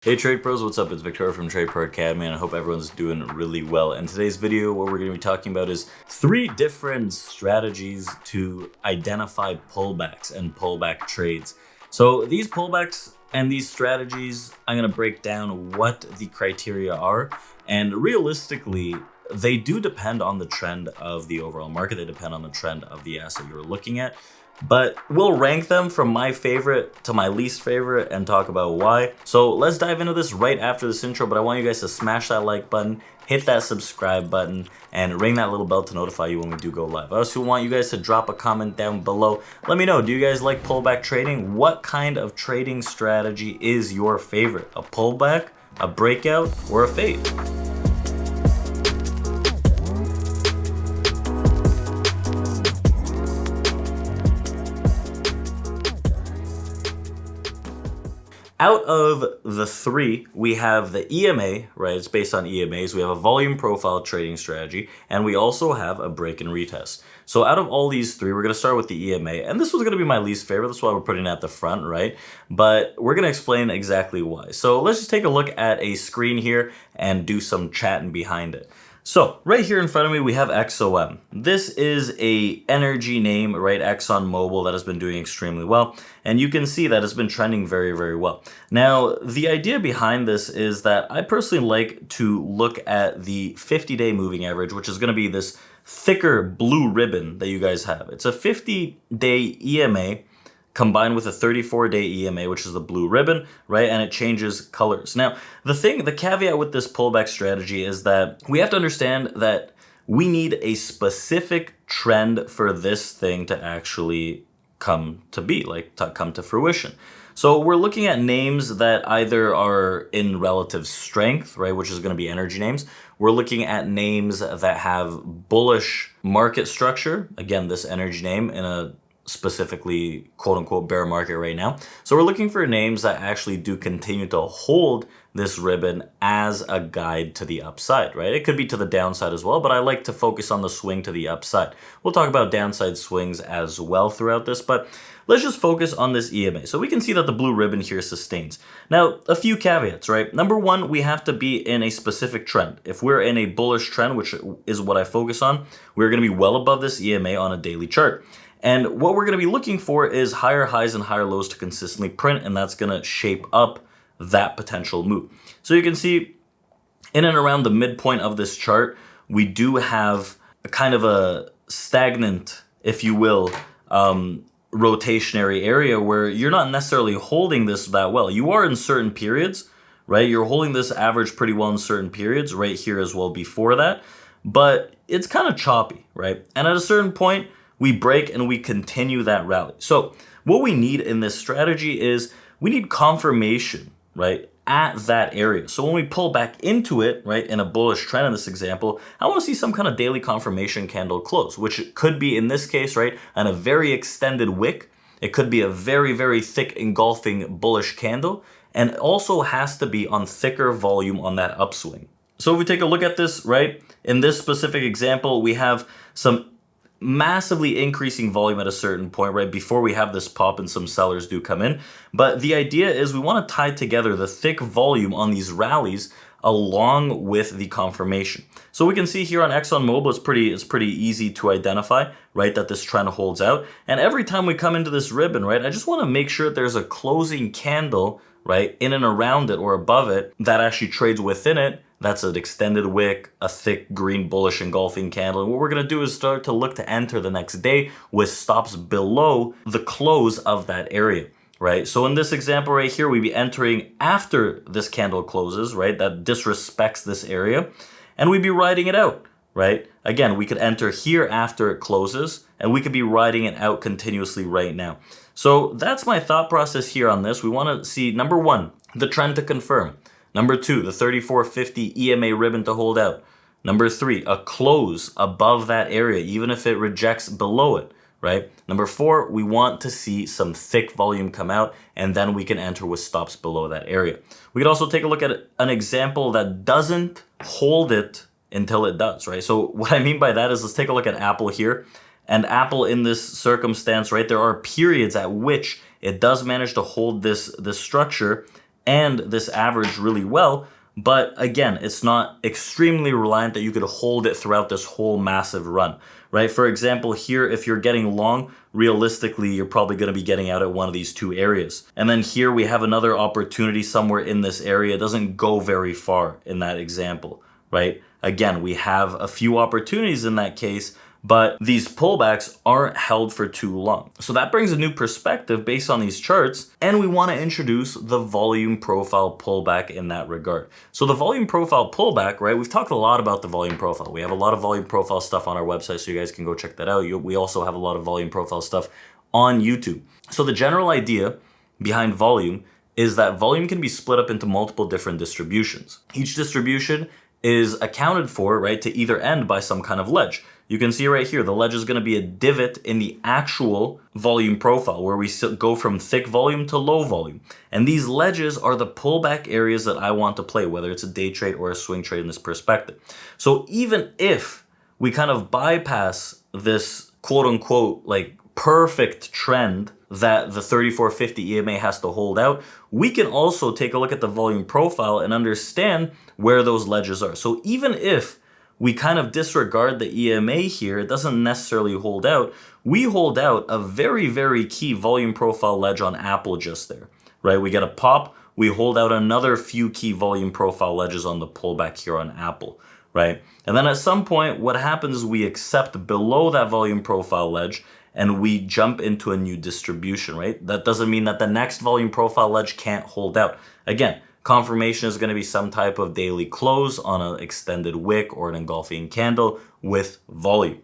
Hey Trade Pros, what's up? It's Victoria from TRADEPRO Academy, and I hope everyone's doing really well. In today's video, what we're going to be talking about is 3 different strategies to identify pullbacks and pullback trades. So these pullbacks and these strategies, I'm going to break down what the criteria are, and realistically, they do depend on the trend of the overall market. They depend on the trend of the asset you're looking at. But we'll rank them from my favorite to my least favorite and talk about why. So let's dive into this right after this intro, but I want you guys to smash that like button, hit that subscribe button, and ring that little bell to notify you when we do go live. I also want you guys to drop a comment down below. Let me know, do you guys like pullback trading? What kind of trading strategy is your favorite? A pullback, a breakout, or a fade? Out of the 3, we have the EMA, right? It's based on EMAs. We have a volume profile trading strategy, and we also have a break and retest. So out of all these 3, we're going to start with the EMA, and this was going to be my least favorite. That's why we're putting it at the front, right? But we're going to explain exactly why. So let's just take a look at a screen here and do some chatting behind it. So right here in front of me, we have XOM. This is a energy name, right? ExxonMobil, that has been doing extremely well. And you can see that it's been trending very, very well. Now, the idea behind this is that I personally like to look at the 50-day moving average, which is going to be this thicker blue ribbon that you guys have. It's a 50-day EMA combined with a 34-day EMA, which is the blue ribbon, right? And it changes colors. Now, the caveat with this pullback strategy is that we have to understand that we need a specific trend for this thing to actually come to be, like to come to fruition. So we're looking at names that either are in relative strength, right, which is going to be energy names. We're looking at names that have bullish market structure. Again, this energy name in a specifically quote unquote bear market right now. So we're looking for names that actually do continue to hold this ribbon as a guide to the upside, right? It could be to the downside as well, but I like to focus on the swing to the upside. We'll talk about downside swings as well throughout this, but let's just focus on this EMA. So we can see that the blue ribbon here sustains. Now, a few caveats, right? Number 1, we have to be in a specific trend. If we're in a bullish trend, which is what I focus on, we're going to be well above this EMA on a daily chart. And what we're going to be looking for is higher highs and higher lows to consistently print, and that's going to shape up that potential move. So you can see in and around the midpoint of this chart, we do have a kind of a stagnant, if you will, rotationary area where you're not necessarily holding this that well. You are in certain periods, right? You're holding this average pretty well in certain periods, right here as well before that, but it's kind of choppy, right? And at a certain point, we break and we continue that rally. So what we need in this strategy is we need confirmation, right, at that area. So when we pull back into it, right, in a bullish trend in this example, I want to see some kind of daily confirmation candle close, which could be in this case, right, on a very extended wick. It could be a very, very thick engulfing bullish candle, and it also has to be on thicker volume on that upswing. So if we take a look at this, right, in this specific example, we have some massively increasing volume at a certain point, right, before we have this pop and some sellers do come in. But the idea is we want to tie together the thick volume on these rallies along with the confirmation. So we can see here on ExxonMobil, it's pretty easy to identify, right, that this trend holds out. And every time we come into this ribbon, right, I just want to make sure there's a closing candle, right, in and around it or above it that actually trades within it. That's an extended wick, a thick green bullish engulfing candle. And what we're going to do is start to look to enter the next day with stops below the close of that area, right? So in this example right here, we'd be entering after this candle closes, right? That disrespects this area. And we'd be riding it out, right? Again, we could enter here after it closes, and we could be riding it out continuously right now. So that's my thought process here on this. We want to see, number 1, the trend to confirm. Number 2, the 3450 EMA ribbon to hold out. Number 3, a close above that area, even if it rejects below it, right? Number 4, we want to see some thick volume come out, and then we can enter with stops below that area. We could also take a look at an example that doesn't hold it until it does, right? So what I mean by that is, let's take a look at Apple here. And Apple in this circumstance, right, there are periods at which it does manage to hold this structure, and this average really well. But again, it's not extremely reliant that you could hold it throughout this whole massive run, right? For example, here, if you're getting long, realistically, you're probably going to be getting out at one of these two areas. And then here we have another opportunity somewhere in this area. It doesn't go very far in that example, right? Again, we have a few opportunities in that case, but these pullbacks aren't held for too long. So that brings a new perspective based on these charts, and we want to introduce the volume profile pullback in that regard. So the volume profile pullback, right, we've talked a lot about the volume profile. We have a lot of volume profile stuff on our website, so you guys can go check that out. We also have a lot of volume profile stuff on YouTube. So the general idea behind volume is that volume can be split up into multiple different distributions. Each distribution is accounted for, right, to either end by some kind of ledge. You can see right here, the ledge is going to be a divot in the actual volume profile where we go from thick volume to low volume. And these ledges are the pullback areas that I want to play, whether it's a day trade or a swing trade in this perspective. So even if we kind of bypass this quote unquote like perfect trend that the 3450 EMA has to hold out, we can also take a look at the volume profile and understand where those ledges are. So even if we kind of disregard the EMA here, it doesn't necessarily hold out. We hold out a very, very key volume profile ledge on Apple just there, right? We get a pop, we hold out another few key volume profile ledges on the pullback here on Apple, right? And then at some point, what happens is we accept below that volume profile ledge and we jump into a new distribution, right? That doesn't mean that the next volume profile ledge can't hold out. Again, confirmation is going to be some type of daily close on an extended wick or an engulfing candle with volume.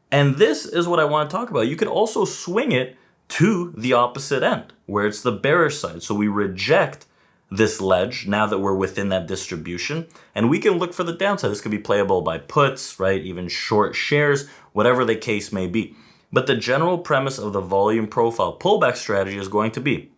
And this is what I want to talk about. You could also swing it to the opposite end, where it's the bearish side. So we reject this ledge now that we're within that distribution, and we can look for the downside. This could be playable by puts, right? Even short shares, whatever the case may be. But the general premise of the volume profile pullback strategy is going to be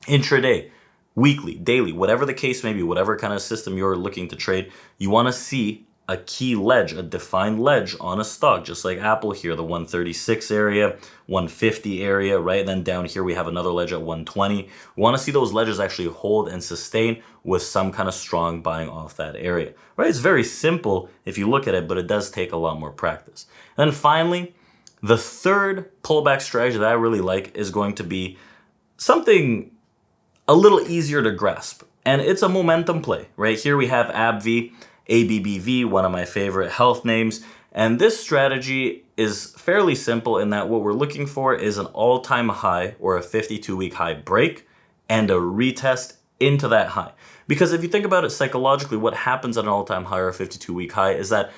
intraday, weekly, daily, whatever the case may be, whatever kind of system you're looking to trade, you want to see a key ledge, a defined ledge on a stock, just like Apple here, the 136 area, 150 area, right? And then down here, we have another ledge at 120. We want to see those ledges actually hold and sustain with some kind of strong buying off that area, right? It's very simple if you look at it, but it does take a lot more practice. And then finally, the third pullback strategy that I really like is going to be something a little easier to grasp. And it's a momentum play. Right here we have ABV, ABBV, one of my favorite health names. And this strategy is fairly simple in that what we're looking for is an all-time high or a 52-week high break and a retest into that high. Because if you think about it psychologically, what happens at an all-time high or a 52-week high is that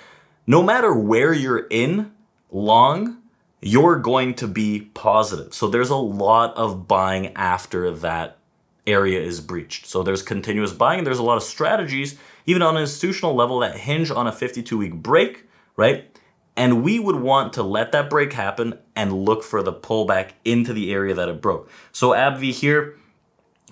no matter where you're in long, you're going to be positive. So there's a lot of buying after that area is breached. So there's continuous buying, and there's a lot of strategies, even on an institutional level, that hinge on a 52-week break, right? And we would want to let that break happen and look for the pullback into the area that it broke. So ABV here,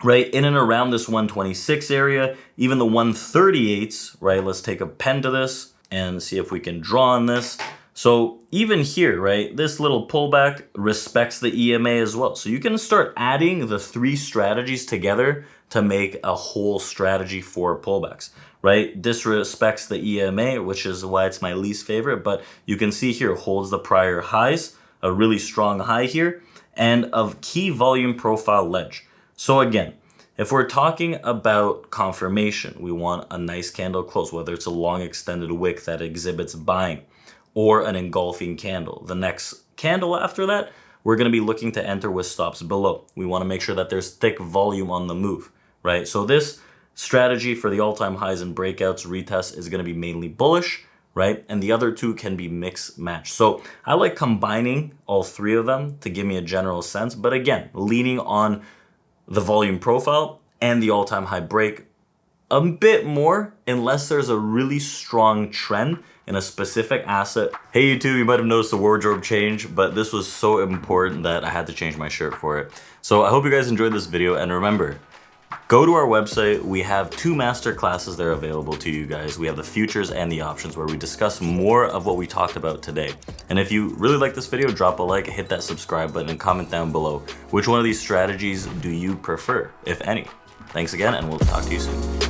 right, in and around this 126 area, even the 138s, right? Let's take a pen to this and see if we can draw on this. So even here, right, this little pullback respects the EMA as well. So you can start adding the three strategies together to make a whole strategy for pullbacks, right? Disrespects the EMA, which is why it's my least favorite, but you can see here holds the prior highs, a really strong high here, and a key volume profile ledge. So again, if we're talking about confirmation, we want a nice candle close, whether it's a long extended wick that exhibits buying, or an engulfing candle. The next candle after that, we're going to be looking to enter with stops below. We want to make sure that there's thick volume on the move, right? So this strategy for the all-time highs and breakouts retest is going to be mainly bullish, right? And the other two can be mix match. So I like combining all three of them to give me a general sense, but again, leaning on the volume profile and the all-time high break a bit more, unless there's a really strong trend in a specific asset. Hey YouTube, you might have noticed the wardrobe change, but this was so important that I had to change my shirt for it. So I hope you guys enjoyed this video, and remember, go to our website. We have 2 master classes that are available to you guys. We have the futures and the options, where we discuss more of what we talked about today. And if you really like this video, drop a like, hit that subscribe button, and comment down below which one of these strategies do you prefer, if any. Thanks again, and we'll talk to you soon.